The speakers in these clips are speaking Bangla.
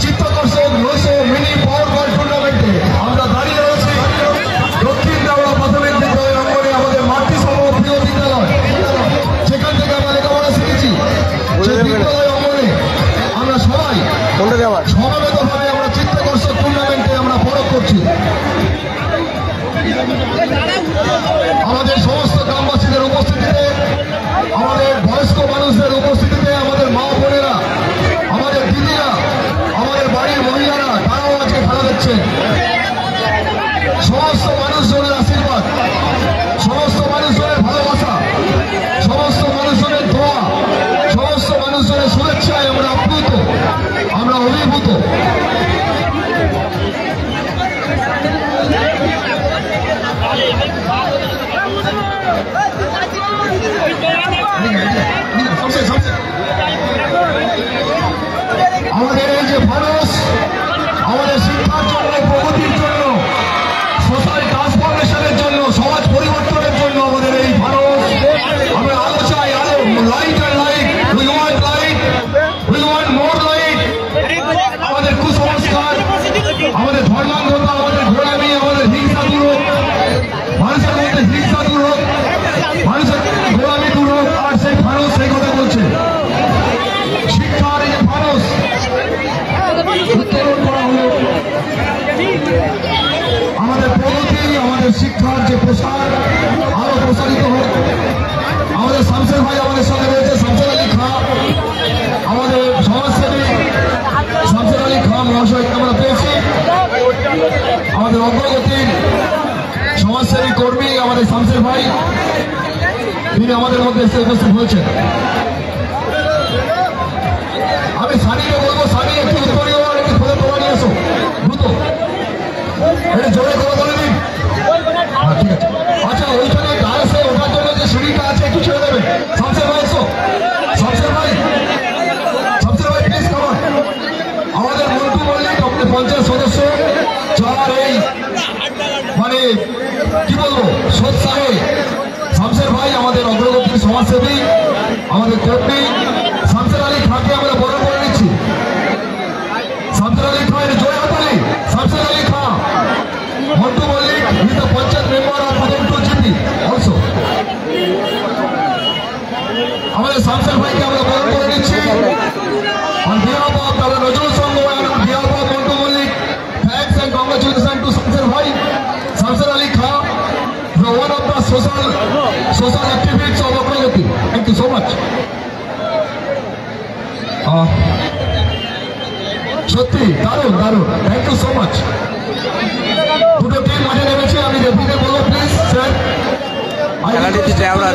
চিত্তাকর্ষক 900 মিনি পাওয়ার বল টুর্নামেন্টে আমরা দাঁড়িয়ে রয়েছি দক্ষিণ দেওয়া প্রাথমিক বিদ্যালয় অঙ্গনে, আমাদের মাতৃসম প্রিয় বিদ্যালয়, সেখান থেকে আমরা লেখাপড়া শিখেছি। সেই বিদ্যালয় অঙ্গনে আমরা সবাই সমাবেতভাবে আমরা চিত্তাকর্ষক টুর্নামেন্টে আমরা পরখ করছি। আমাদের সমস্ত গ্রামবাসীদের উপস্থিতিতে, আমাদের বয়স্ক মানুষদের উপস্থিতিতে, আমাদের মা বোনেরা, আমাদের দিদিরা, আমাদের বাড়ির মহিলারা, তারাও আজকে খেলা দেখছেন। সমস্ত মানুষজনের আশীর্বাদ, সমস্ত মানুষজনের ভালোবাসা, সমস্ত মানুষজনের দোয়া, সমস্ত মানুষজনের শুভেচ্ছায় আমরা আপ্লুত, আমরা অভিভূত। আমাদের এই যে মানুষ, আমাদের শিক্ষার জন্য, প্রগতির জন্য, সোশ্যাল ট্রান্সফরমেশনের জন্য, সমাজ পরিবর্তনের জন্য আমাদের এই ভারত। আমরা আলো চাই, আলো, light and light, we want light, we want more light. আমাদের কুসংস্কার, আমাদের ধর্মান্ধতা, আমাদের গোলামি, আমাদের হিংসা দূর হোক, মানুষের মধ্যে হিংসা দূর হোক, মানুষের গোলামি দূর হোক। আর সেই মানুষ সেই কথা বলছে, শিক্ষার এই মানুষ উত্তোলন করা হলো। আমাদের প্রগতি, আমাদের শিক্ষার যে প্রসার আরো প্রসারিত হোক। আমাদের শামসের ভাই আমাদের সঙ্গে রয়েছে, শামসের আলী খাঁ, আমাদের সমাজসেবী শামসের আলী খাঁ মহাশয়কে আমরা পেয়েছি। আমাদের অগ্রগতির সমাজসেবী কর্মী আমাদের শামসের ভাই, তিনি আমাদের মধ্যে এসে উপস্থিত হয়েছেন। আমি সানিকে বলবো, সানি একটু উত্তরীয় আর একটু খোঁজে তোলা নিয়ে এসো দ্রুত, এটা জোরে করে বলে দিন। ঠিক আছে, আচ্ছা ওইখানে ডায়াসে ওঠার জন্য যে সিঁড়িটা আছে একটু ছেড়ে দেবে। শামসের ভাই এসো, শামসের ভাই, শামসের ভাই প্লিজ কামান। আমাদের মন্টু মল্লিক, আমাদের পঞ্চায়েত সদস্য, যার এই মানে কি বলবো সৎসাহে, শামসের ভাই আমাদের অগ্রগতির সমাজসেবী, আমাদের কর্মী শামসের আলী খাঁকে আমরা বরণ করে নিচ্ছি। শামসের আলী খাঁ, জয় হাতালি। Shamsher Ali Khan, Montu Mallick, he the panchayat member of Udampur GP also. আমাদের শামসের ভাইকে আমরা বরণ করে নিচ্ছি। On behalf of the Najrul Sangh and on behalf of Montu Malik, thanks and congratulations to Shamser Bhai, Shamser Ali Khan, the one of the social activists of Agrogati. Thank you so much. সত্যি দারুণ দারুণ, থ্যাংক ইউ সো মাচ। দুটো টিম মাঠে নেমেছে, আমি রেফারিকে বলবো প্লিজ স্যার। খেলাটি হচ্ছে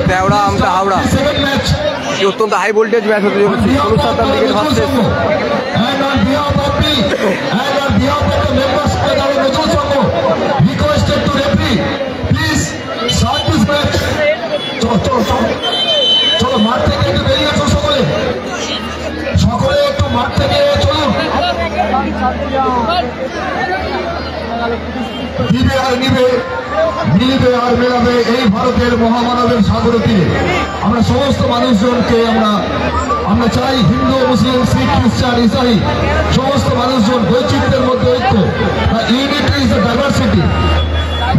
তেওড়া আমটা হাওড়া, অত্যন্ত হাই ভোল্টেজ ম্যাচ হতে চলেছে। 16 উইকেট ভার্সেস চলো মাঠ থেকে একটু বেরিয়ে আসো, সকলে সকলে একটু মাঠ থেকে চলুন। দিবে আর নিবে, মিলবে আর মেলাবে এই ভারতের মহামানবের সাগর তীরে। আমরা সমস্ত মানুষজনকে আমরা চাই, হিন্দু, মুসলিম, শিখ, খ্রিস্টান, ইসাই, সমস্ত মানুষজন বৈচিত্র্যের মধ্যে ঐক্য। Unity is the diversity.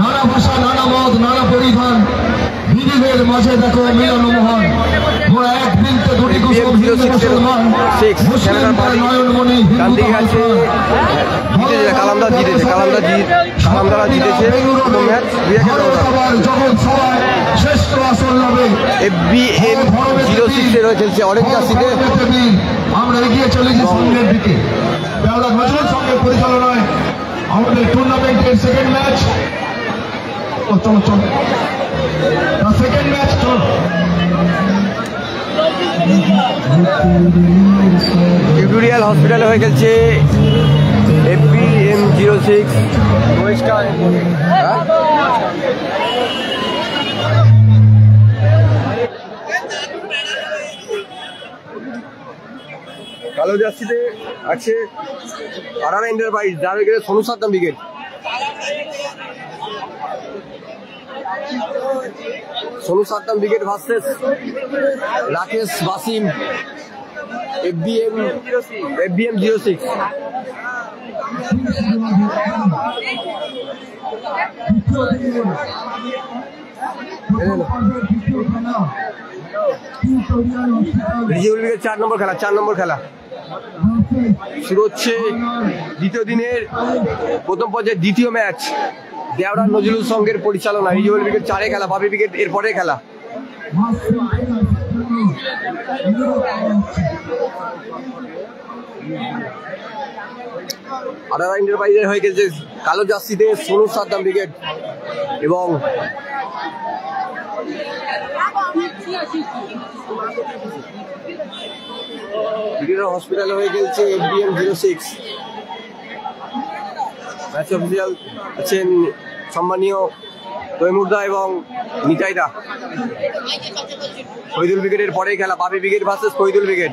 নানা ভাষা, নানা মত, নানা পরিধান, বিবিধের মাঝে দেখো মিলন মহান। মোরা এক বৃন্তে দুটি কুসুম, হিন্দু মুসলমান, মুসলিম পায় নয়নমণি, হিন্দু কালামদার জিতেছে, কালামদারা জিতেছে জগৎ সবাই শ্রেষ্ঠ আসন লাভে। FBM 06 রয়েছে অরেঞ্জ জার্সিতে। আমরা এগিয়ে চলেছি সামনের দিকে। তেওড়া নজরুল সঙ্গে পরিচালনায় আমাদের টুর্নামেন্টের সেকেন্ড ম্যাচ। চলো চলো, সেকেন্ড ম্যাচ চলো। টিউটোরিয়াল হসপিটালে হয়ে গেছে FBM 06 কালো জার্সিতে আছে আরানা এন্টারপ্রাইজ, যার উইকেটে Sonu Saddam wicket. Sonu Saddam brigade versus Rakesh Basim FBM 06। Rijiul brigade 4 নম্বর খেলা শুরু হচ্ছে দ্বিতীয় দিনের প্রথম পর্যায়ে দ্বিতীয় ম্যাচ। দেওড়া নজরুল সংঘের পরিচালনা। রিজিউল ব্রিগেড 4-এ খেলা, বাপি ব্রিগেড এর পরে খেলা। আডার এন্টারপ্রাইজের হয়ে গেছে কালো জার্সিতে সোনু সাদ্দাম ব্রিগেড এবং ব্রিগেডের হসপিটালে হয়ে গেছে FBM 06। ম্যাচ অফিসিয়াল আছেন সম্মানীয় তৈমুরদা এবং নিতাইদা। শহীদুল ব্রিগেডের পরেই খেলা, Bapi brigade versus Shahidul brigade.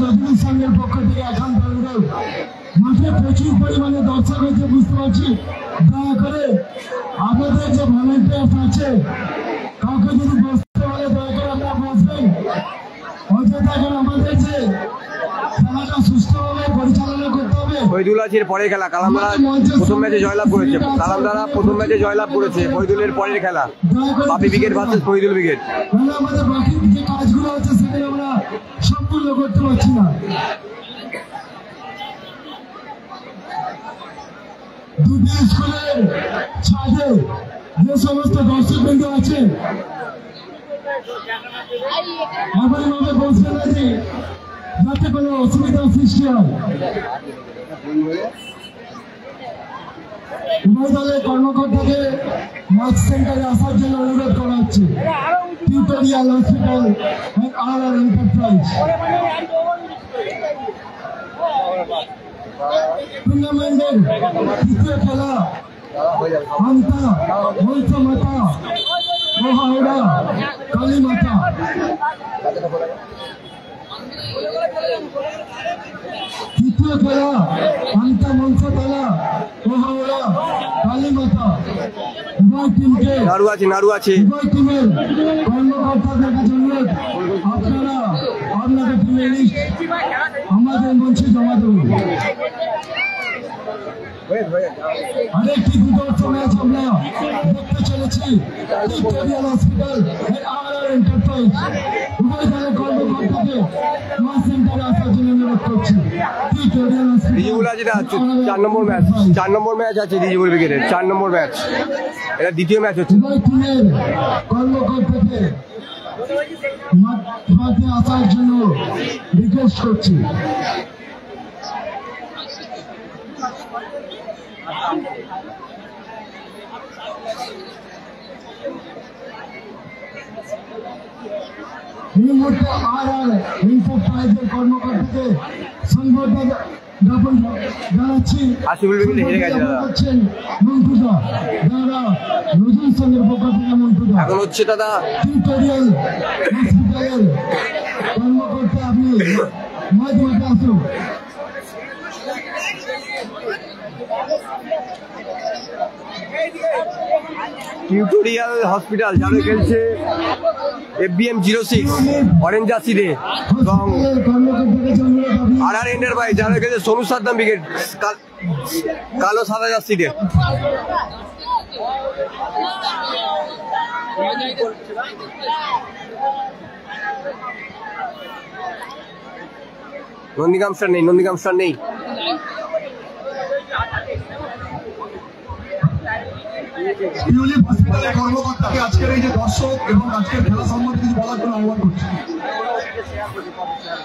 Nazrul সংঘের পক্ষ থেকে এখন মাঠে প্রচুর পরিমাণে দর্শক হয়েছে বুঝতে পারছি। দয়া করে আমাদের যে ভলেন্টিয়ার্স আছে কাউকে যদি বসতে বলে দয়া করে আপনারা বসবেন। অযথা এখন আমাদের যে খেলাটা সুস্থভাবে পরিচালনা করতে হবে। শহীদুল আছে পরে খেলা। কালামদারা প্রথম ম্যাচে জয়লাভ করেছে। শহীদুলের পরের খেলা Bapi brigade versus Shahidul brigade. আমাদের বাকি যে কাজগুলো আছে সেগুলো আমরা সম্পূর্ণ করতে পারছি না। দুটি স্কুলের ছাদে যে সমস্ত দর্শকবৃন্দ আছেন এমনভাবে বসবেন না যে যাতে কোনো অসুবিধার সৃষ্টি হয়। উভয় দলের কর্মকর্তাকে ম্যাচ সেন্টারে আসার জন্য অনুরোধ করা হচ্ছে। Tutorial hospital RR enterprise. টুর্নামেন্টের তৃতীয় খেলা আমতা মৈত্র মাতা ও হাওড়া কালী মাতা। তৃতীয় খেলা আমতা মঞ্চতলা ও হাওড়া কালী মাতা। উভয় টিমকে নাড়ু আছে উভয় টিমের কর্মকর্তাদের কাছে অনুরোধ আপনারা আপনাদের টিমের লিস্ট আমাদের মঞ্চে জমা দেবেন। আরেকটি দুর্দান্ত ম্যাচ আমরা দেখতে চলেছি টিউটোরিয়াল হসপিটাল RR এন্টারপ্রাইজ। উভয় দলের কর্মকর্তাকে ম্যাচ সেন্টারে আসার জন্য অনুরোধ করছি। টিউটোরিয়াল রিজিউল আছে 4 নম্বর ম্যাচ আছে রিজিউল ব্রিগেডের 4 নম্বর ম্যাচ। এটা দ্বিতীয় ম্যাচ হচ্ছে। উভয় টিমের কর্মকর্তাকে মাঠে আসার জন্য রিকোয়েস্ট করছি। এই মুহূর্তে RR এন্টারপ্রাইজের কর্মকর্তাকে সংবর্ধনা জ্ঞাপন জানাচ্ছি। আসিফুল ব্রিগেড হেরে গেছে দাদা। মন্টুদা দাদা নজরুল সংঘের পক্ষ থেকে মন্টুদা। এখন হচ্ছে দাদা টিউটোরিয়াল হসপিটালের কর্মকর্তা আপনি মাঝে মাঝে আসুন। টিউটোরিয়াল হসপিটাল যারা খেলছে FBM 06 অরেঞ্জ জার্সিতে এবং RR এন্টারপ্রাইজ যারা খেলছে সোনু সাদ্দাম ব্রিগেড কালো সাদা জার্সিতে। নন্দীগ্রাম স্টার নেই। টিউলিপ হসপিটালের কর্মকর্তাকে আজকের এই যে দর্শক এবং আজকের খেলা সম্বন্ধে কিছু বলার জন্য আহ্বান করছি।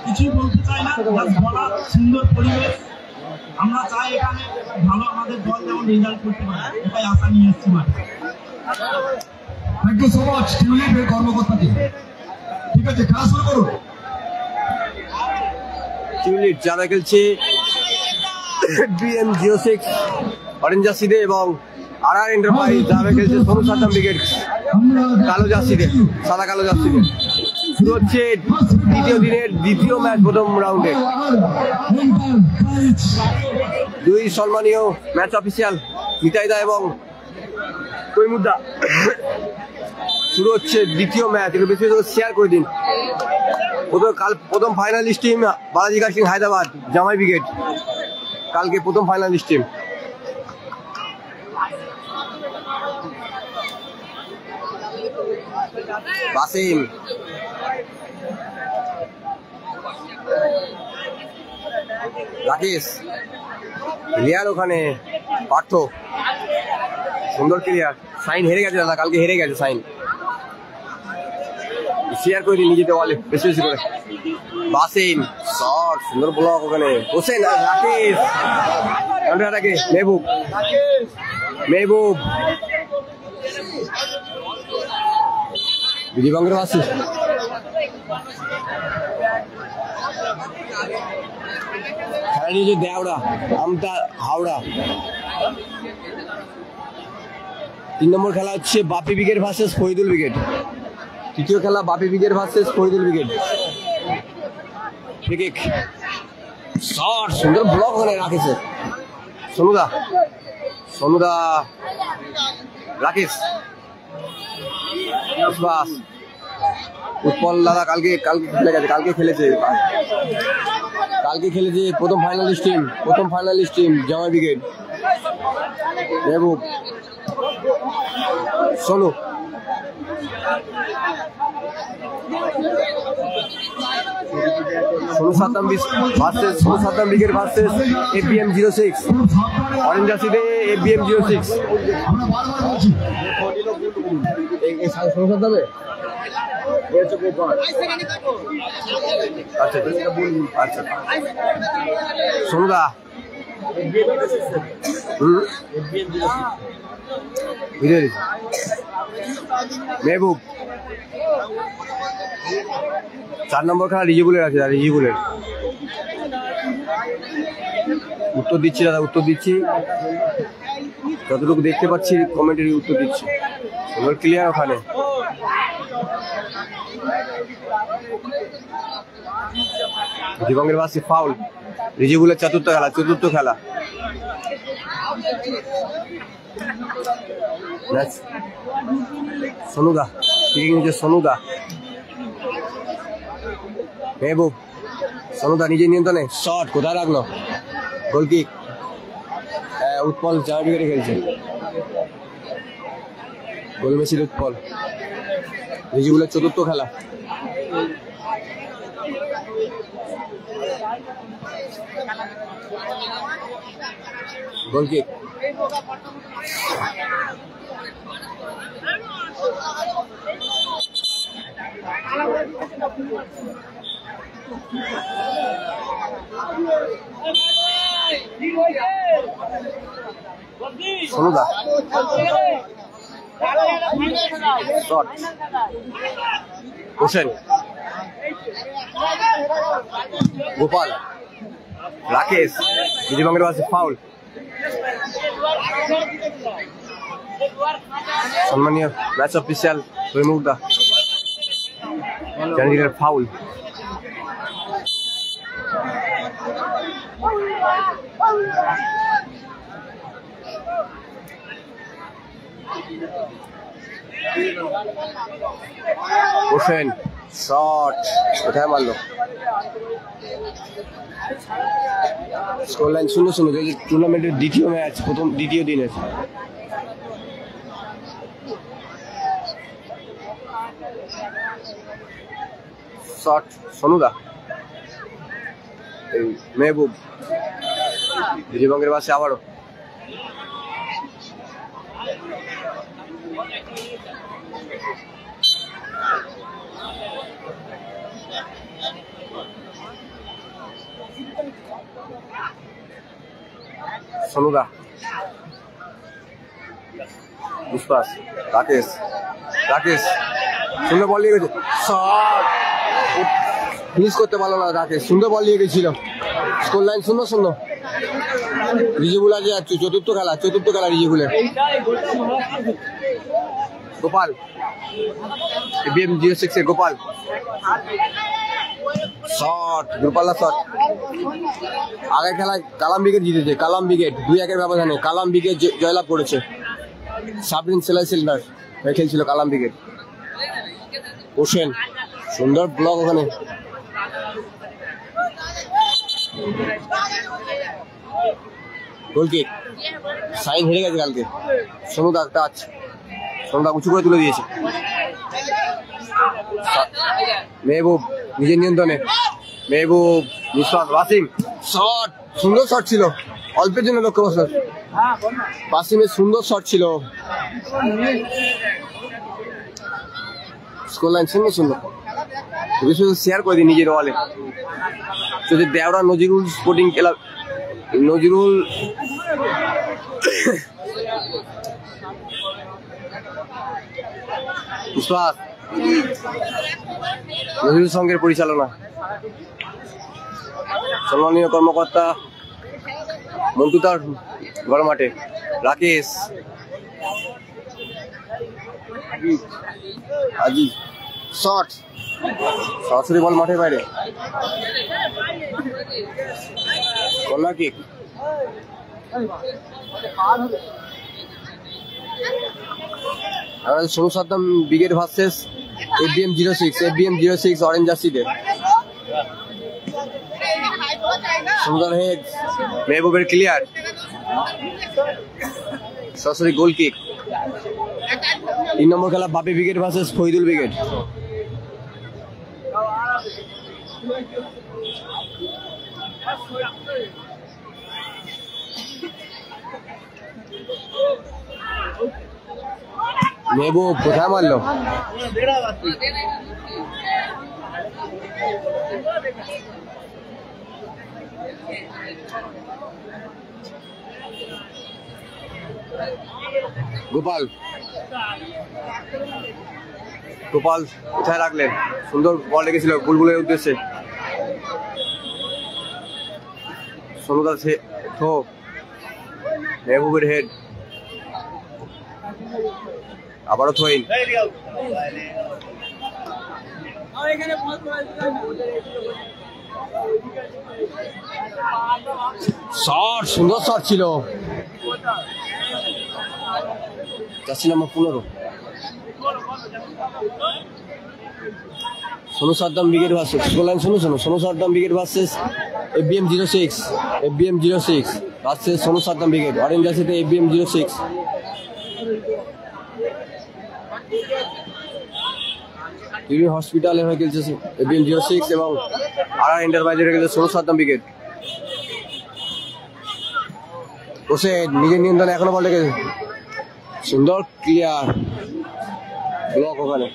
কিছুই বলতে চাই না, বলা সুন্দর পরিবেশ। আমরা চাই এখানে ভালো আমাদের দল যেমন রেজাল্ট করতে পারে, এটাই আশা নিয়ে এসেছি মাঠে। থ্যাংক ইউ সো মাচ টিউলিপের কর্মকর্তাকে। ঠিক আছে, খেলা শুরু করুন। টিউলিপ যারা খেলছে BM06 অরেঞ্জ জার্সিতে এবং RR এন্টারপ্রাইজ যারা খেলছে সোনু সাদ্দাম ব্রিগেড কালো জার্সিতে, সাদা কালো জার্সিতে। শুরু হচ্ছে দ্বিতীয় দিনের দ্বিতীয় ম্যাচ প্রথম রাউন্ডে। দুই সম্মানীয় ম্যাচ অফিসিয়াল নিতাইদা এবং তৈমুদ্দা। শুরু হচ্ছে দ্বিতীয় ম্যাচ, একটু বেশি শেয়ার করে দিন। প্রথম ফাইনালিস্ট টিম বালাজি কাশিং হায়দ্রাবাদ জামাই ব্রিগেড, কালকে প্রথম finalist team. Basim Rakesh clear, ওখানে পার্থ সুন্দর ক্লিয়ার। সাইন হেরে গেছে দাদা, কালকে হেরে গেছে সাইন। শেয়ার করে দিন নিজেতে বলে বেশি বেশি করে। বাসিম শট, সুন্দর ব্লক ওখানে। হোসেন রাকেশ মেহবুব মেহবুব বিধিবঙ্গের বাসী খেলা নিয়েছে দেওড়া আমতা হাওড়া। 3 নম্বর খেলা হচ্ছে Bapi brigade versus Faridul brigade. তৃতীয় খেলা Bapi brigade versus Faridul brigade. Free kick shot, সুন্দর ব্লক ওখানে রাকেশের। সোনুদা রাকেশ উৎপল দাদা কালকে খেলে গেছে, কালকে খেলেছে প্রথম ফাইনালিস্ট টিম জামাই brigade. Mehboob Sonu Saddam brigade versus ABM06 orange জার্সিতে ABM06। সোনু সাদ্দামে আচ্ছা সোনুদা মেহবুব। 4 নম্বর খেলা রিজিবুলের আছে, রিজিবুলের। উত্তর দিচ্ছি দাদা, যতটুকু দেখতে পাচ্ছি কমেন্টের উত্তর দিচ্ছি। সুন্দর ক্লিয়ার ওখানে। দিবঙ্গের বাসী ফাউল। রিজিবুলের চতুর্থ খেলা। সোনুদা সোনুদা মেহবুব সোনুদা নিজের নিয়ন্ত্রণে শট, কোথায় রাখলো? গোলকিক। উৎপল জামাই ব্রিগেডে খেলছে, গোল মেসির উৎপল। রিজিবুলের চতুর্থ খেলা। গোলকিক সোনুদা শট, হোসেন গোপাল রাকেশ। বিধিবঙ্গের বাসী ফাউল। সম্মানীয় ম্যাচ অফিসিয়াল তৈমুদ্দা ক্যান্ডিডেট ফাউল। হোসেন শট, কোথায় মারলো? Score line 0-0। টুর্নামেন্টের দ্বিতীয় ম্যাচ, দ্বিতীয় দিনের। শট সোনুদা মেহবুব। বিধিবঙ্গের বাসে আবারও সোনুদা পুষ্পাস রাকেশ সুন্দর বল নিয়ে গেছে, শট ফিনিশ করতে পারলো না রাকেশ। সুন্দর বল নিয়ে গেছিল স্কোর লাইন 0-0। রিজেবুল আজ চতুর্থ খেলা রিজেবুলের। গোপাল BM06 এর গোপাল শট, দূরপাল্লা শট। আগের খেলায় কালাম ব্রিগেড জিতেছে, কালাম ব্রিগেড 2-1 ব্যবধানে কালাম ব্রিগেড জয়লাভ করেছে। সাবরিন সেলাই সিলভার খেলছিল কালাম ব্রিগেড। হোসেন সুন্দর ব্লক ওখানে। গোলকিক সাইন হেরে গেছে কালকে। সোনুদা টাচ, সোনুদা উঁচু করে তুলে দিয়েছে। মেহবুব নিজের নিয়ন্ত্রণে, মেহবুব নিঃশ্বাস। ওয়াসিম শট, সুন্দর শট ছিল, অল্পের জন্য লক্ষ্য বছর। ওয়াসিমের সুন্দর শট ছিল। Score line 0-0। শুধু শেয়ার করে দিই নিজের ওয়ালে। যদি দেওরা নজরুল স্পোর্টিং ক্লাব, নজরুল বিশ্বাস, নজরুল সংঘের পরিচালনা, সম্মানীয় কর্মকর্তা মন্টু তার বড় মাঠে। রাকেশ আজি শট, সরাসরি বল মাঠের বাইরে। Corner kick. Sonu Saddam brigade versus FBM06 orange জার্সিতে। সুন্দর হেড, মেহবুবের ক্লিয়ার, সরাসরি গোল কিক। 3 নম্বর খেলা Bapi brigade versus Faridul brigade. Mehboob কোথায় মারলো? গোপাল কোথায় রাখলেন? সুন্দর বল রেখেছিল বুলবুলের উদ্দেশ্যে। সোনুদা থো, মেহবুবের হেড, আবারও থ্রোইন। শট, সুন্দর শট ছিল। Jersey number 15 Sonu Saddam brigade versus, score line 0-0। Sonu Saddam brigade versus FBM06 versus Sonu Saddam brigade. Orange জার্সিতে FBM06। হসপিটালে হয়ে খেলছে FBM06 এবং RR এন্টারপ্রাইজের খেলছে সোনু সাদ্দাম ব্রিগেড। হোসেন নিজের নিয়ন্ত্রণে এখনো বল রেখেছে, সুন্দর ক্লিয়ার ব্লক ওখানে।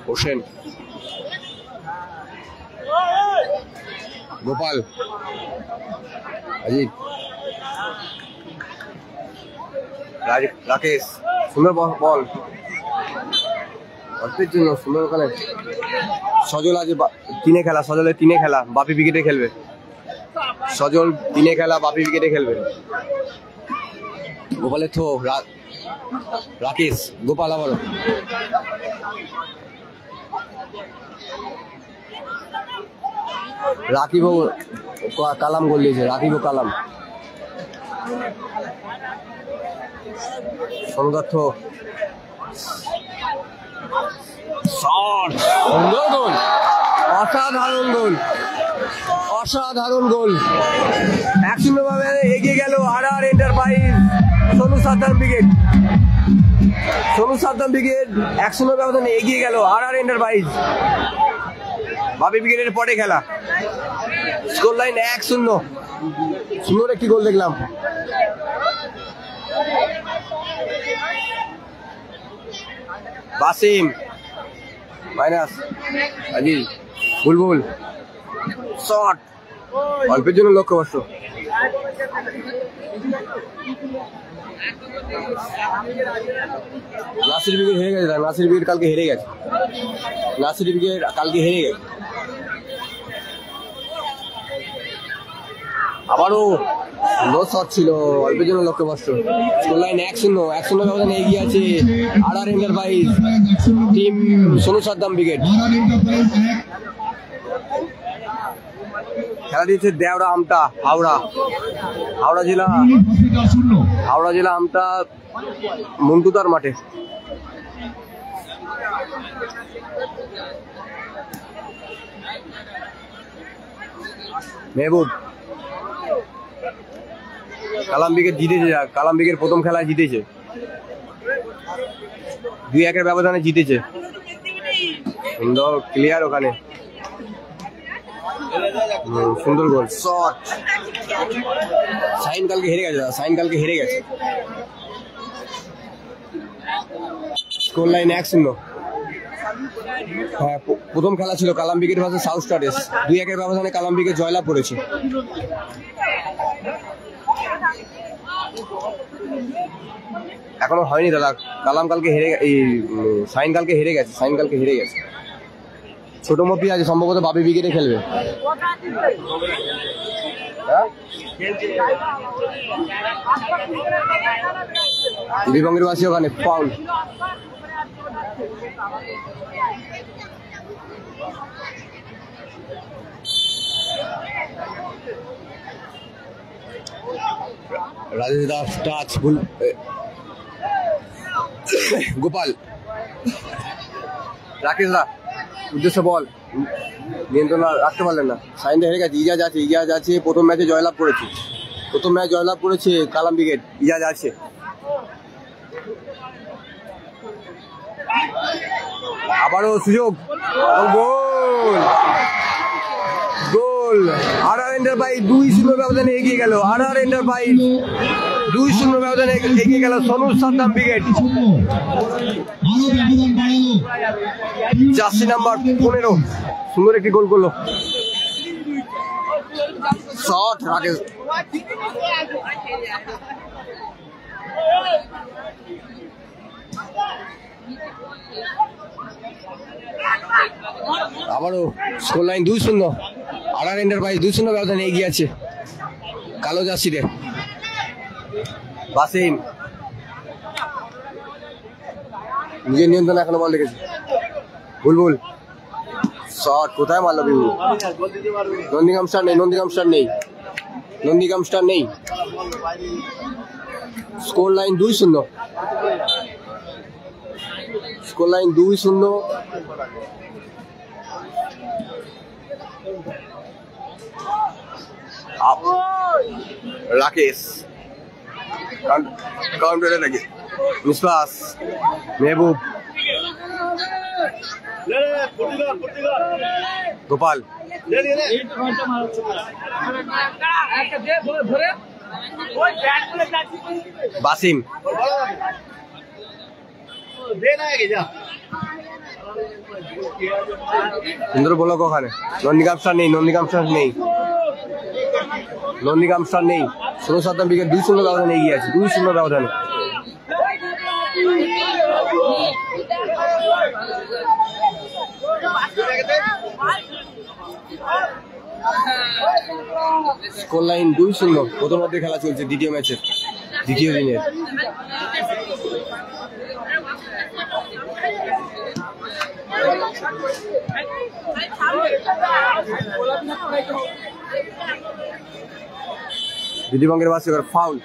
হোসেন, গোপাল, অজিত, রাকেশ, সুন্দর বল অল্পের জন্য সুন্দর ওখানে। সজল আজ সজলের 3 খেলা বাপি উইকেটে খেলবে। সজল 3 খেলা বাপি উইকেটে খেলবে। গোপালের থ্রো, রাকেশ, গোপাল আবারও। রাকিব কালাম গোল দিয়েছে, রাকিব কালাম। সৌগত শট, সুন্দর গোল, অসাধারণ গোল, অসাধারণ গোল। 1-0 ভাবে এগিয়ে গেল RR enterprise. Sonu Saddam brigade 1-0 ব্যবধানে এগিয়ে গেল RR এন্টারপ্রাইজ। বাপি ব্রিগেডের পরে খেলা, স্কোর লাইন 1-0। সুন্দর একটি গোল দেখলাম। বাসিম মাইনাস, আজিল, বুলবুল শট, অল্পের জন্য লক্ষ্যবর্ষ। নাসির ব্রিগেড হেরে গেছে, নাসির ব্রিগেড কালকে হেরে গেছে, নাসির ব্রিগেড কালকে হেরে গেছে। আবারও লো শট ছিল, অল্পের জন্য লক্ষ্যভ্রষ্ট। স্কোর লাইন 1-0 ব্যবধানে এগিয়ে আছে আর enterprise team Sonu Saddam brigade. খেলা দিয়েছে দেওরা আমটা হাওড়া জেলা আমটা মন্টুদার মাঠে। মেহবুব কালাম ব্রিগেড জিতেছে, কালাম ব্রিগেড প্রথম খেলায় জিতেছে, 2-1 ব্যবধানে জিতেছে। সুন্দর ক্লিয়ার ওখানে, সুন্দর গোল শট। সাইন কালকে হেরে গেছে, স্কোর লাইন 1-0। হ্যাঁ, প্রথম খেলা ছিল কালাম ব্রিগেড ভার্সেস সাউথ স্টার্স, 2-1 ব্যবধানে কালাম ব্রিগেড জয়লাভ করেছে। এখনো হয়নি দাদা, কালাম কালকে সাইন কালকে হেরে গেছে। ছোট মপি আছে, সম্ভবত বাপি ব্রিগেডে খেলবে। দিদিবঙ্গের বাসী ওখানে ফাউল। রাজেশ দাস টাচ ভুল, গোপাল রাকেশ দা উদ্দেশ্য বল নিয়ন্ত্রণ রাখতে পারলেন না। সাইনটা হেরে গেছে, ইজাজ আছে প্রথম ম্যাচে জয়লাভ করেছে কালাম ব্রিগেড। ইজাজ আছে, আবারও সুযোগ, গোল আর এন্টারপ্রাইজ 2-0 ব্যবধানে এগিয়ে গেল। Sonu Saddam brigade. Jersey number 15 সুন্দর একটি গোল করলো। শট রাকেশ, আবারও স্কোর লাইন 2-0, আর এন্টারপ্রাইজ 2-0 ব্যবধানে এগিয়ে আছে কালো জার্সিতে। বাসিম নিজের নিয়ন্ত্রণ এখনো বল রেখেছে, বুলবুল শট কোথায় মারলো বিবু। নন্দীগ্রাম স্টার নেই। স্কোর লাইন 2-0, রাকেশ কাউন্টারে লাগে, মিসবাস মেহবুব, গোপাল বাসিম সুন্দর বলক ওখানে। নন্দীগ্রাম স্টার নেই। সোনু সাদ্দাম ব্রিগেড 2-0 ব্যবধানে এগিয়ে আছে, 2-0 ব্যবধানে। স্কোর লাইন 2-0, প্রথম অর্ধে খেলা চলছে দ্বিতীয় ম্যাচের দ্বিতীয় দিনের। দিদিবঙ্গের বাসী ফাউল।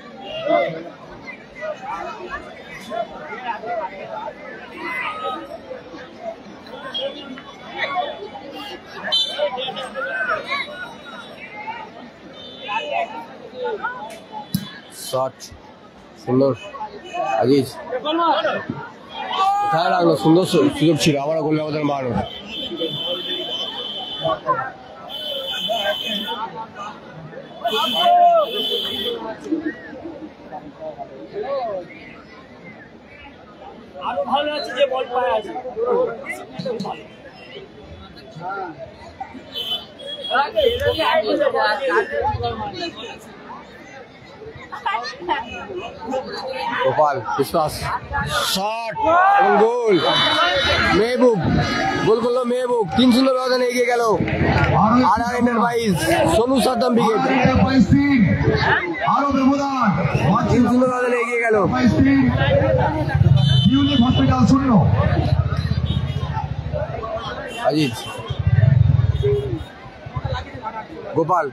শট সুন্দর, আজিজ কোথায় লাগলো, সুন্দর সুযোগ ছিল, আবার গোল ব্যবধান বাড়ানো। আরো ভালো আছে যে বল পায় আছে। গোপাল বিশ্বাস শট এবং গোল। মেহবুব গোল করলো মেহবুব। 3-0 ব্যবধানে এগিয়ে গেল আর এন্টারপ্রাইজ। সোনু সাদ্দাম উইকেট। আরো ব্যবধান 3-0 ব্যবধানে এগিয়ে গেল। Unique hospital 0। Aziz Gopal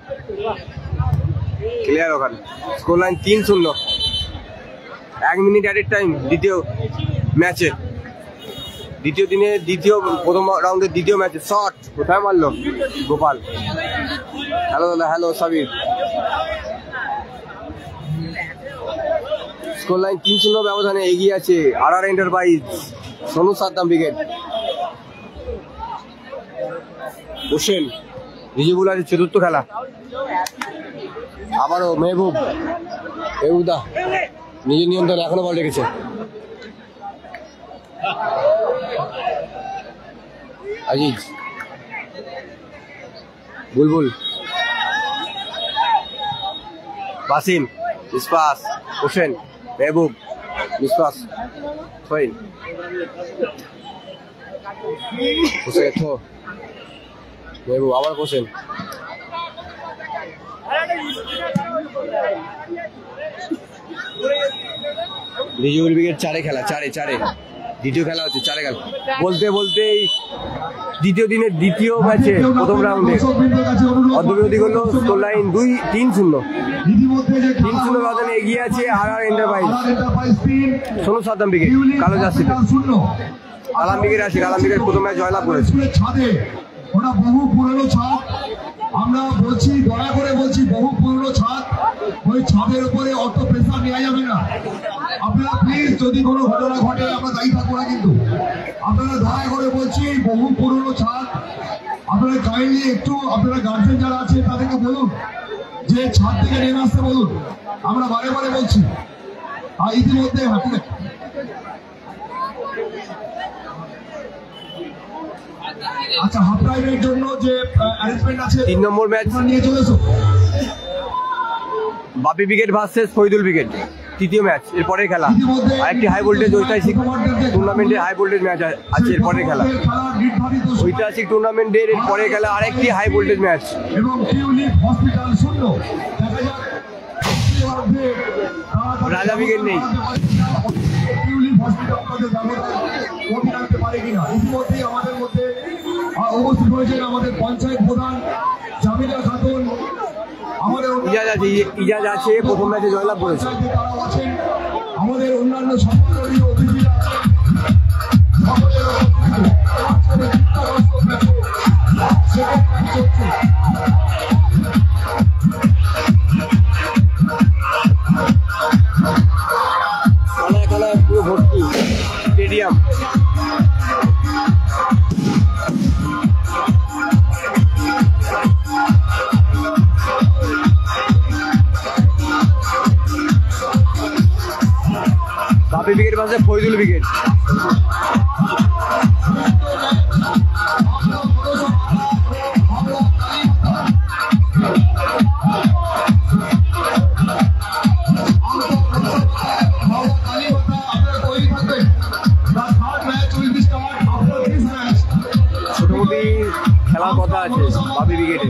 clear ওখানে। Score line 3-0। 1 minute added time দ্বিতীয় ম্যাচে, দ্বিতীয় দিনে প্রথম রাউন্ডের দ্বিতীয় ম্যাচে। শট কোথায় মারলো গোপাল। হ্যালো দাদা, হ্যালো সাবির। স্কোর লাইন 3-0 ব্যবধানে এগিয়ে আছে আর এন্টারপ্রাইজ। সোনু সাদ্দাম উইকেট। হোসেন রিজিবুল আছে চতুর্থ খেলা। আবারও মেহবুবদা নিজের নিয়ন্ত্রণে এখনো বল রেখেছে। আজিজ বুলবুল বাসিম ইসপাস হোসেন মেহবুব ইসপাস ফাইন হোসেন তো মেহবুব আবার হোসেন। রিজিবুল উইকেট 4-এ খেলা। 4-এ দ্বিতীয় খেলা হচ্ছে। 4-এ খেলা বলতে বলতেই দ্বিতীয় দিনের দ্বিতীয় ম্যাচে প্রথম রাউন্ডে অর্ধবিরতি করলো। Score line 3-0। 3-0 ব্যবধানে এগিয়ে আছে আর এন্টারপ্রাইজ। সোনু সাদ্দাম উইকেট কালো জার্সিতে। কালাম উইকেট আছে। কালাম উইকেট প্রথম ম্যাচ জয়লাভ করেছে। ওটা বহু পুরনো ছাদ। আমরা বলছি, দয়া করে বলছি, বহু পুরনো ছাদ। ওই ছাদের উপরে অত প্রেসার নেওয়া যাবে না। আপনারা প্লিজ, যদি কোনো ঘটনা ঘটে আমরা দায়ী থাকবো না, কিন্তু আপনারা দয়া করে বলছি, বহু পুরনো ছাদ। আপনারা কাইন্ডলি একটু আপনারা গার্জেন যারা আছে তাদেরকে বলুন যে ছাদ থেকে নেমে আসতে বলুন। আমরা বারে বারে বলছি। আর ইতিমধ্যে ঠিক আছে, আচ্ছা, হাফ টাইমের জন্য যে অ্যারেঞ্জমেন্ট আছে 3 নম্বর ম্যাচ নিয়ে চলে এসো। বাপি উইকেট ভার্সেস ফরিদুল উইকেট তৃতীয় ম্যাচ। এরপরের খেলা আরেকটি হাই ভোল্টেজ ঐতিহাসিক টুর্নামেন্টের হাই ভোল্টেজ ম্যাচ আছে। এরপরের খেলা ঐতিহাসিক টুর্নামেন্টের এরপরের খেলা আরেকটি হাই ভোল্টেজ ম্যাচ। এবং টিউলিপ হসপিটাল 0। রাজা উইকেট নেই। টিউলিপ হসপিটাল আমাদের ব্যবধান কমিয়ে আনতে পারে কিনা। ইতিমধ্যেই আমাদের মধ্যে উপস্থিত হয়েছেন আমাদের পঞ্চায়েত প্রধান জামিলা খাতুন। আমাদের ইজাজ আছে প্রথম ম্যাচে জয়লাভ করেছে। তারাও আছেন। আমাদের অন্যান্য সম্মানীয় অতিথিরা খেলায় পুরো ভর্তি স্টেডিয়াম। বাপি উইকেট পাশে ফরিদুল উইকেট। ছোটমোটি খেলার কথা আছে বাপি উইকেটে।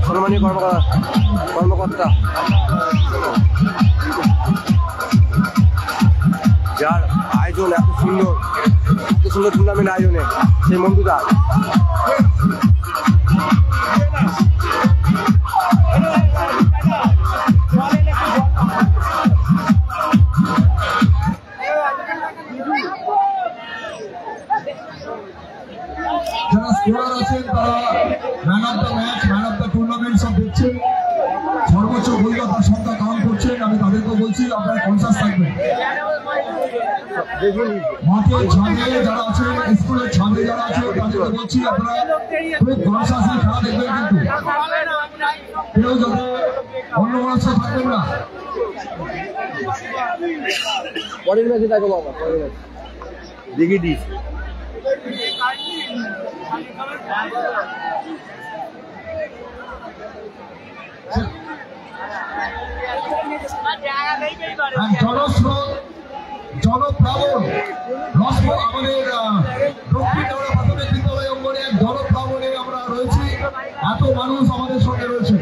সম্মানীয় কর্মকর্তা যার আয়োজন এত সুন্দর টুর্নামেন্ট আয়োজনে সেই মন্টুদা। যারা স্কোরার আছেন তারা man of the match, man of the tournament সব দেখছেন, সর্বোচ্চ গোলদাতার সংখ্যা কাউন্ট করছেন। আমি তাদেরকে বলছি আপনারা কনসাস থাকবেন। মাঠের ছাদে যারা আছেন, স্কুলের ছাদে যারা আছেন তাদেরকে বলছি আপনারা খুব কনসাসলি খেলা দেখবেন, কিন্তু কেউ যাতে অন্যমনস্ক থাকবেন না। পরের ম্যাচে দেখো বাবা, পরের ম্যাচ দেখি দিস। জনস্রোত, জনপ্লাবন, আমাদের দক্ষিণ হাওড়া প্রাথমিক বিদ্যালয় অঙ্গনে এক জনপ্লাবনে আমরা রয়েছি। এত মানুষ আমাদের সঙ্গে রয়েছে।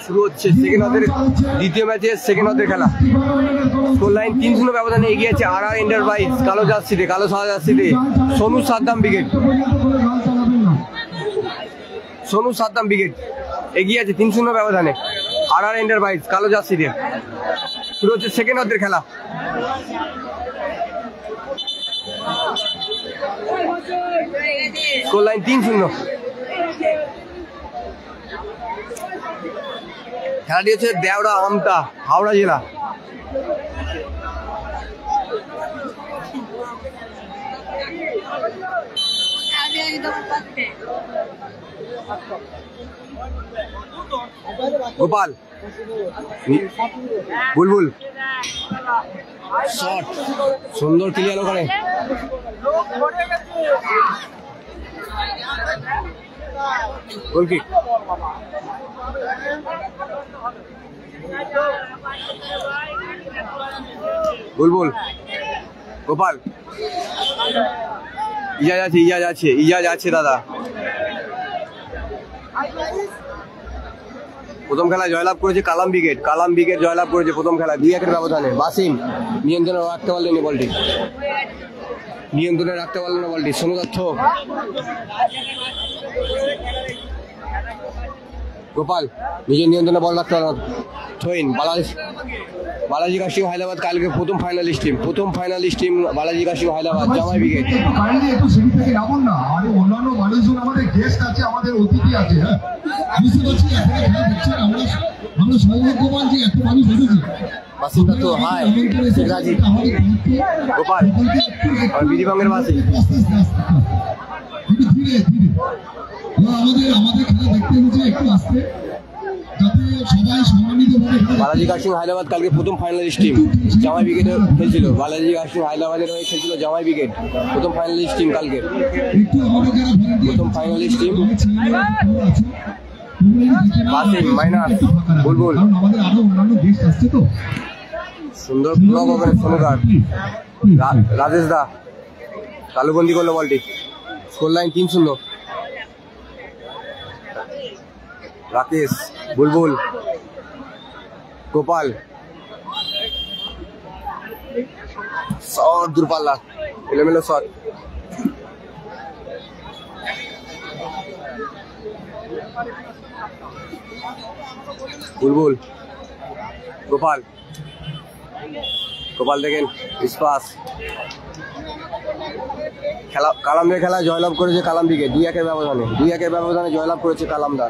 শুরু হচ্ছে সেকেন্ড হাফের দ্বিতীয় ম্যাচে সেকেন্ড হাফের খেলা। স্কোর লাইন 3-0 ব্যবধানে এগিয়ে আছে RR এন্টারপ্রাইজ কালো জার্সিতে, কালো সাদা জার্সিতে সোনু সাদ্দাম ব্রিগেড। সোনু সাদ্দাম ব্রিগেড এগিয়ে আছে 3-0 ব্যবধানে RR এন্টারপ্রাইজ কালো জার্সিতে। শুরু হচ্ছে সেকেন্ড হাফের খেলা। Score line 3-0। খেলাটি হচ্ছে দেওড়া আমতা, হাওড়া জেলা। গোপাল, বুলবুল শট, সুন্দর ক্লিয়ার ওখানে। Goal kick. বুলবুল, গোপাল, ইজাজ আছে দাদা। প্রথম খেলায় জয়লাভ করেছে কালাম ব্রিগেড জয়লাভ করেছে প্রথম খেলায় 2-1 ব্যবধানে। বাসিম নিয়ন্ত্রণে রাখতে পারলেন বলটি, সোনু দত্ত, গোপাল নিজের নিয়ন্ত্রণে বল রাখতে পারল। থইন, বালাজি কাশিম হায়দ্রাবাদ কালকে প্রথম ফাইনালিস্ট টিম বালাজি কাশিম হায়দ্রাবাদ জামাই ব্রিগেড। একটু সিঁড়ি থেকে নামুন না, আরে অন্যান্য মানুষজন আমাদের গেস্ট আছে, আমাদের অতিথি আছে। হ্যাঁ, বুঝতে পারছি এখানে খেলা দেখছেন, আমরা সৌভাগ্যবান যে এত মানুষ এসেছি। বাসিন্দা তো হাই রাজি গোপাল বিধিভঙ্গের বাসি। একটু ধীরে ধীরে আমাদের খেলা দেখতে হচ্ছে, একটু আসতে, যাতে সবাই সম্মানিতভাবে। বালাজি কাশিম হায়দ্রাবাদ কালকে প্রথম ফাইনালিস্ট টিম জামাই ব্রিগেডে খেলছিল। বালাজি কাশিম হায়দ্রাবাদের হয়ে খেলছিল জামাই ব্রিগেড, প্রথম ফাইনালিস্ট টিম কালকে, প্রথম ফাইনালিস্ট টিম। বাসিম, মাইনাস, বুলবুল, আমাদের আরো অন্যান্য গেস্ট আসছে তো। সুন্দর ব্লক ওখানে সোনুকার, রাজেশ দা কালুবন্দি করলো বলটি। Score line 3-0। রাকেশ, বুলবুল, গোপাল, শট দূরপাল্লা, এলোমেলো শট। বুলবুল, গোপাল দেখেন ইস্পাস। কালামদের খেলা জয়লাভ করেছে কালাম ব্রিগেড 2-1 ব্যবধানে জয়লাভ করেছে কালাম দা।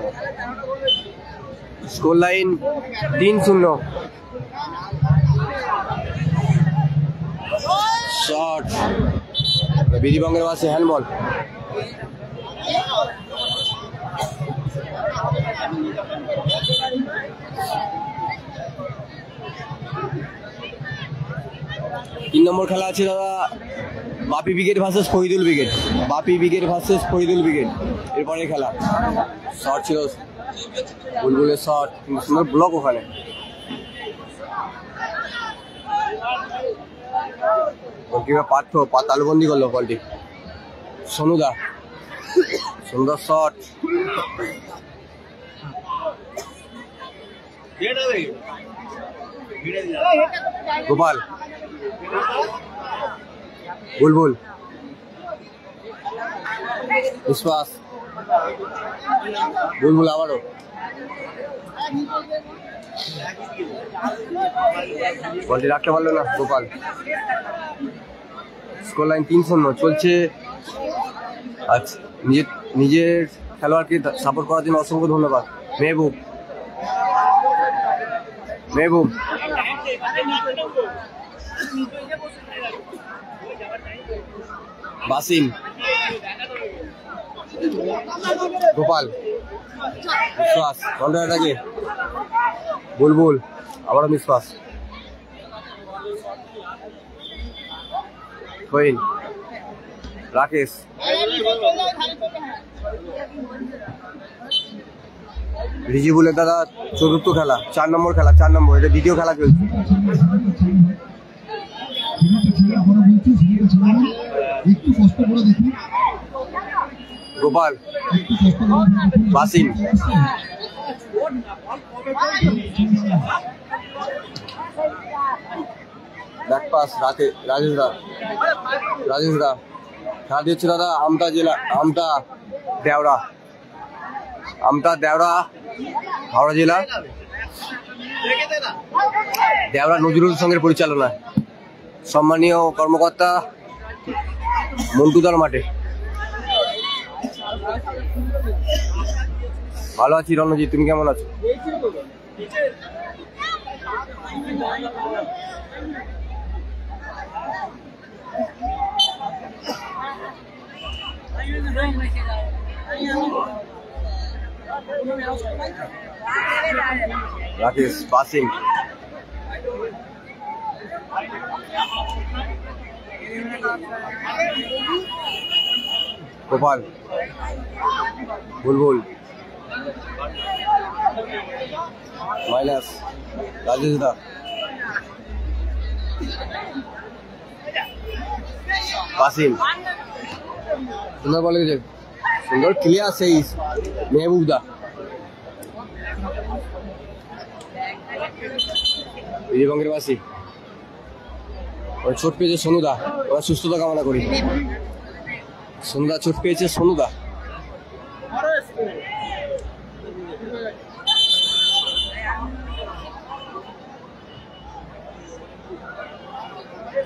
Score line 3-0। শট বিধিভঙ্গের বাসে হ্যান্ডবল। তিন নম্বর খেলা আছে দাদা Bapi brigade versus Faridul brigade. এরপরে খেলা শট ছিল বুলবুলের শট, সুন্দর ব্লক ওখানে। পার্থ তালুবন্দি করলো বলটি। সনুদা, সুন্দর শট। গোপাল, বুলবুল, বিশ্বাস, বুলবুল আবারও। বলটি রাখতে পারলো না গোপাল। স্কোর লাইন 3-0 চলছে। আচ্ছা, নিজের খেলোয়াড়কে সাপোর্ট করার জন্য অসংখ্য ধন্যবাদ। মেহবুব, মেহবুব, বাসিম, গোপাল, বিশ্বাস, কন্ট্রাটাকে বুলবুল, আবারও বিশ্বাস, কইন, রাকেশ, রিজিবুলের দাদা চতুর্থ খেলা, 4 নম্বর খেলা, 4 নম্বর, এটা দ্বিতীয় খেলা চলছে। একটু কষ্ট করে দেখি। গোপাল, বাসিম, ব্যাক পাস, রাজেশ দা, রাজেশ দা খেলা দিচ্ছে দাদা। আমতা জেলা, আমতা দেওড়া, আমতা দেওড়া, হাওড়া জেলা। দেওড়া নজরুল সঙ্গের পরিচালনায় সম্মানীয় কর্মকর্তা মন্টুদার মাঠে। ভালো আছি রণজিৎ, তুমি কেমন আছো? রাকেশ, বাসিম, গোপাল, বুলবুল, মাইনাস, রাজেশ দা, বাসিম, সুন্দর বলে গেছে, সুন্দর ক্লিয়ার সেই মেহবুব দা। বিজয়বঙ্গের বাসী ওই চোট পেয়েছে সনুদা, ওরা সুস্থতা কামনা করি। সনুদা চোট পেয়েছে, সনুদা।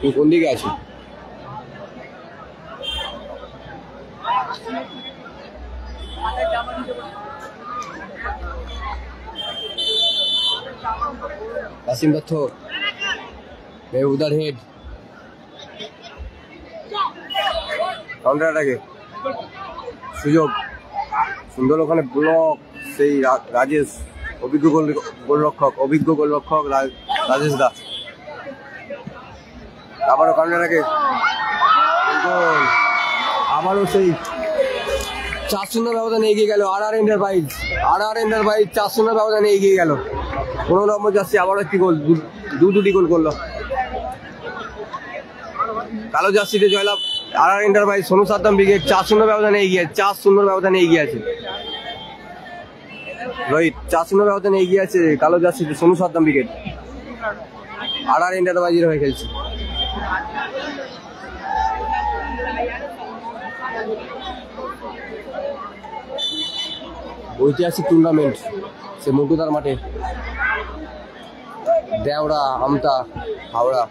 তুই কোন দিকে আছিস? কাসিম দত্ত, মেহবুদার হেড, কাউন্টারটাকে সুযোগ, সুন্দর ওখানে ব্লক, সেই রাজেশ, অভিজ্ঞ গোলরক্ষক রাজেশ দা। আবারও কাউন্টারটাকে, আবারও সেই 4-0 ব্যবধানে এগিয়ে গেল আর এন্টারপ্রাইজ। 4-0 ব্যবধানে এগিয়ে গেল। 15 নম্বর জার্সি আবারও একটি গোল, দুটি গোল করলো। কালো জার্সিতে জয়লাভ আর এন্টারপ্রাইজ, সোনু সাদ্দাম ব্রিগেড 4-0 ব্যবধানে এগিয়ে আছে। রোহিত 4-0 ব্যবধানে এগিয়ে আছে কালো জার্সিতে সোনু সাদ্দাম ব্রিগেড। আর এন্টারপ্রাইজের হয়ে খেলছে। ঐতিহাসিক টুর্নামেন্ট সে মন্টুদার মাঠে, দেওড়া, আমতা, হাওড়া।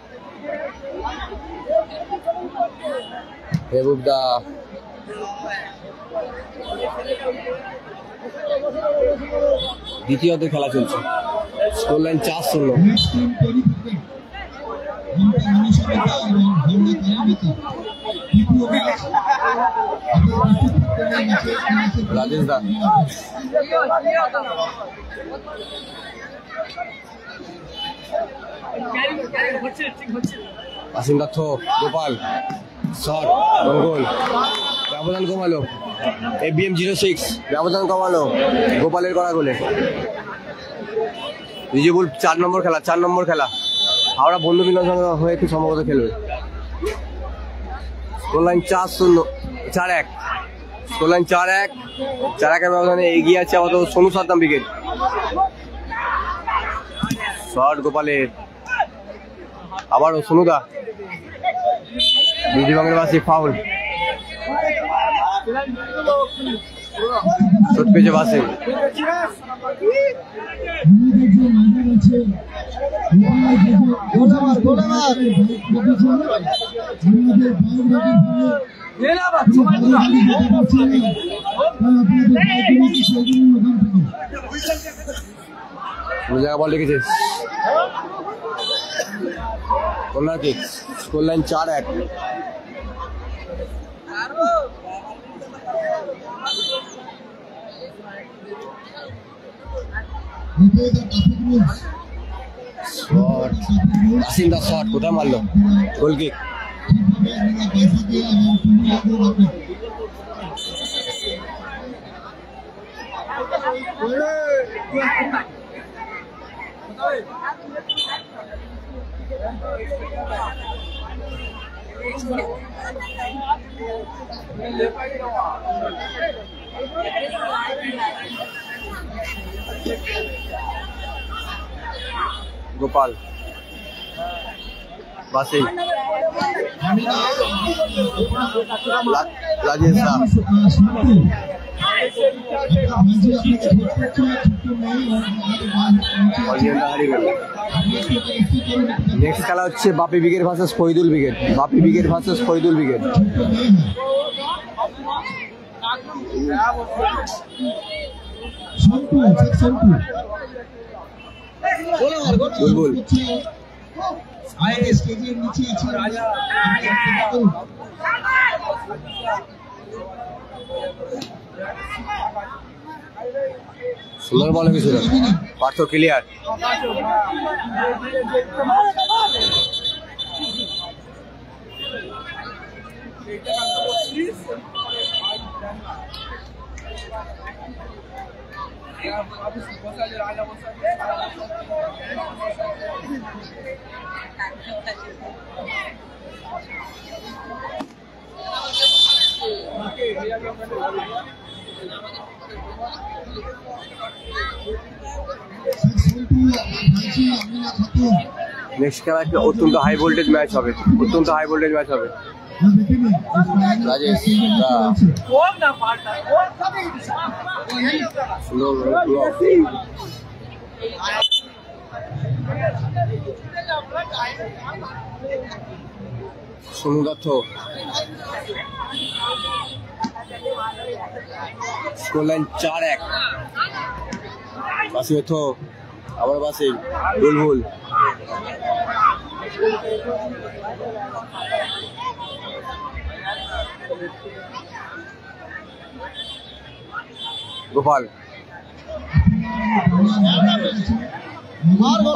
মেহবুব দা, দ্বিতীয়তে খেলা চলছে। Score line 4-0। রাজেশ দা, কাসিম দত্ত, গোপাল, শট, গোল, ব্যবধান কমালো ABM 06, ব্যবধান কমালো গোপালের করা গোলে। রিজিবুল 4 নম্বর খেলা, হাওড়া বন্ধু মিলন হয়ে একটু সম্ভবত খেলবে। স্কোর লাইন 4-0, 4-1 স্কোর লাইন 4-1 4-1 ব্যবধানে এগিয়ে আছে আপাতত সোনু সাদ্দাম উইকেট। শট গোপালের, আবারও সোনুদা, বিধিবাংলার বাসী ফাউল, শট পেয়েছে বাসে। বল রেখেছে, corner kick, score line 4-1। Sinda shot কোথায় মারলো, গোল কিক। গোপাল বাসি, রাজেশ দা, নেক্সট খেলা হচ্ছে Bapi brigade versus Faridul brigade. বাপি ব্রিগেড ভার্সেস ফরিদুল ব্রিগেড। বুলবুল সুন্দর বল হয়েছিল, পার্থ ক্লিয়ার। নেক্সট খেলা একটা অত্যন্ত হাই ভোল্টেজ ম্যাচ হবে, অত্যন্ত হাই ভোল্টেজ ম্যাচ হবে। Rajesh Sonu Dutta, score line 4-1। বাসি অর্থ, আবার বাসি, বুলবুল, গোপাল,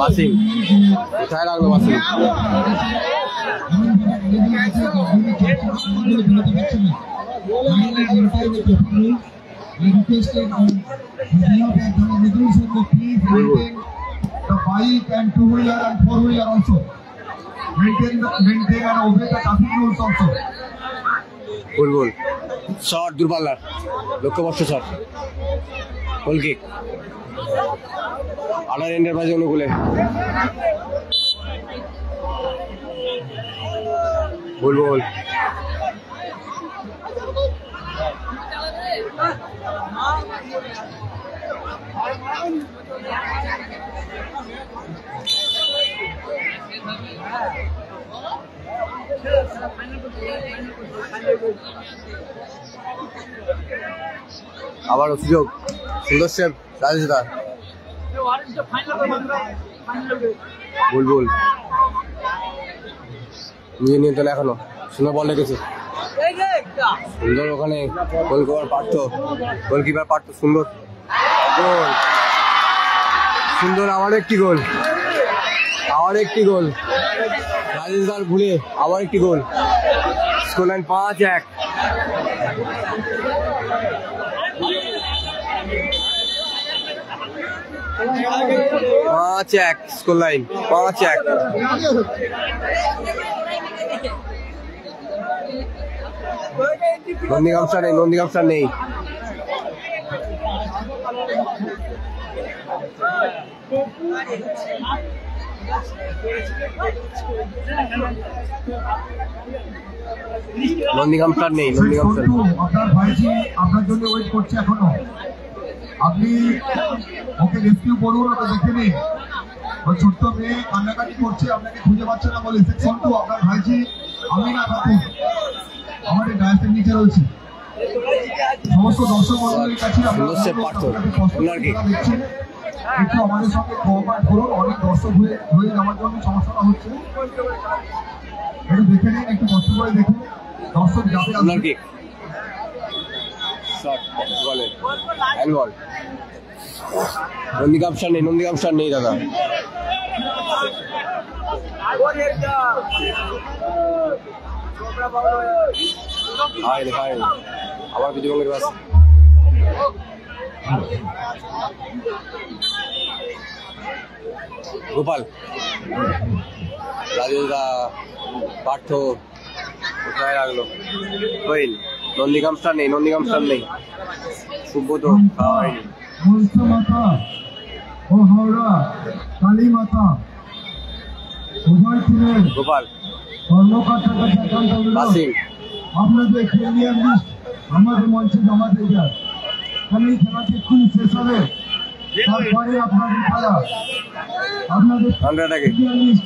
বাসি কোথায় লাগলো, বাসি the bike and two-wheeler and four-wheeler also. Maintain and obey the traffic rules also. Bulbul shot, দূরপাল্লার লক্ষ্যবর্ষ শট, গোল কিক। আনার এন্ডের বাজে অনুকূলে বুলবুল, আবার সুযোগ, সুন্দর সেভ রাজেশ দা, বুলবুল নিয়ে নিয়ন্ত্রণ এখনো, সুন্দর বল রেখেছে, সুন্দর ওখানে গোলকিপার পার্থ, গোলকিপার পার্থ, সুন্দর গোল, সুন্দর আবার একটি গোল, আবার একটি গোল, রাজেশ দার ভুলে আবার একটি goal. Score line 5-1। Score line 5-1। Nandigram star নেই, নন্দীগ্রাম স্টার নেই। নন্দীগ্রাম স্টার নেই, নন্দীগ্রাম স্টার। আপনার ভাইজি আপনার জন্য ওয়েট করছে এখনো, আপনি ওকে রেস্কিউ করুন, ওকে দেখে নিন। ওই ছোট্ট মেয়ে কান্নাকাটি করছে, আপনাকে খুঁজে পাচ্ছে না বলে। সেকশন 2 আপনার ভাইজি আমিনা খাতুন আমাদের ডায়াসের নিচে রয়েছে। সমস্ত দর্শক মন্ডলীর কাছে সুন্দর সে পার্থ, ওনার কি? দেখছেন, একটু আমাদের সঙ্গে কোঅপারেট করুন। অনেক দর্শক হয়ে যাওয়ার জন্য সমস্যাটা হচ্ছে, একটু দেখে নিন, একটু কষ্ট করে দেখুন। দর্শক যাবে আপনার কি শট বলে হ্যান্ড বল। নন্দীগ্রাম স্টার নেই, নন্দীগ্রাম স্টার নেই দাদা। আবার বিজয়বঙ্গের বাস। গোপাল, রাজেশ দা, পার্থ কোথায় লাগলো? হইল। নন্দীগ্রাম স্টার নেই, নন্দীগ্রাম স্টার নেই। সুব্রত খাওয়া হয়নি। মনসা মাতা ও হাওড়া কালী মাতা উভয় টিমের গোপাল, কর্মকর্তার কাছে একান্ত অনুরোধ, বাসিম, আপনাদের প্রিমিয়ার লিস্ট আমাদের মঞ্চে জমা দিয়ে যান। কারণ এই খেলাটি এক্ষুনি শেষ হবে, তারপরে আপনাদের খেলা। আপনাদের আন্ডারটাকে প্রিমিয়ার লিস্ট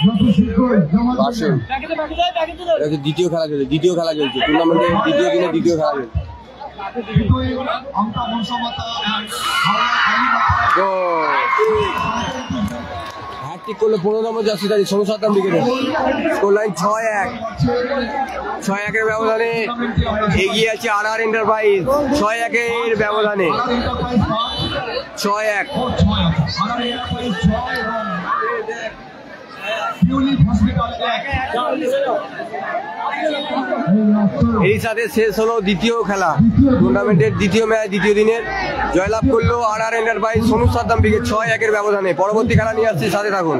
যত শীঘ্রই জমা দিয়ে বাসিম। যান। এটা হচ্ছে দ্বিতীয় খেলা চলছে, দ্বিতীয় খেলা চলছে টুর্নামেন্টের দ্বিতীয় দিনে দ্বিতীয় খেলা চলছে। আমতা বংশমাতা হাওড়া কালী মাতা হ্যাটট্রিক করলো 15 নম্বর জার্সি তারিখ 16 উইকেটে। Score line 6-1। 6-1 ব্যবধানে এগিয়ে আছে আর এন্টারপ্রাইজ। 6-1 ব্যবধানে 6-1। এই সাথে শেষ হলো দ্বিতীয় খেলা, টুর্নামেন্টের দ্বিতীয় ম্যাচ, দ্বিতীয় দিনের। জয়লাভ করলো আর এন্টারপ্রাইজ 16 উইকেট 6-1 ব্যবধানে। পরবর্তী খেলা নিয়ে আসছে, সাথে থাকুন।